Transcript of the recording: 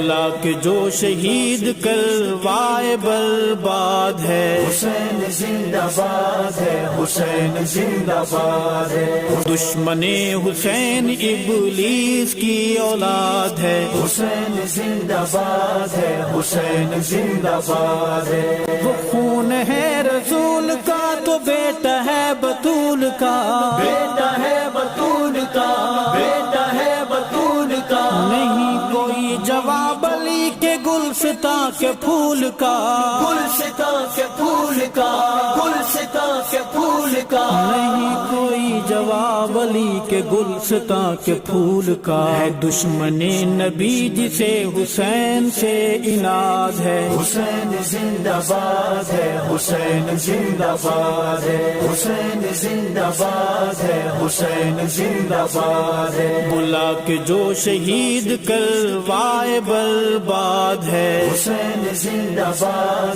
بلا کہ جو شہید کروائے برباد ہے، حسین زندہ باد ہے، حسین زندہ باد ہے، دشمن حسین ابلیس کی اولاد ہے، حسین زندہ باد ہے، حسین زندہ باد ہے، وہ خون ہے رسول کا تو بیٹا ہے بطول کا، بیٹا ہے بطول کا، بیٹا ہے بطول کا، نہیں کوئی جواب علی کے گلستاں کے پھول کا، گلستاں کے پھول کا، گلستاں کے پھول کا، نہیں کوئی جواب علی کے گلستاں کے پھول کا، ہے دشمن نبی جسے حسین سے اناد ہے، حسین زندہ باد ہے، حسین زندہ باد ہے، حسین زندہ باد ہے، حسین زندہ باد ہے، بلا کہ جو شہید کروائے برباد ہے، حسین زندہ باد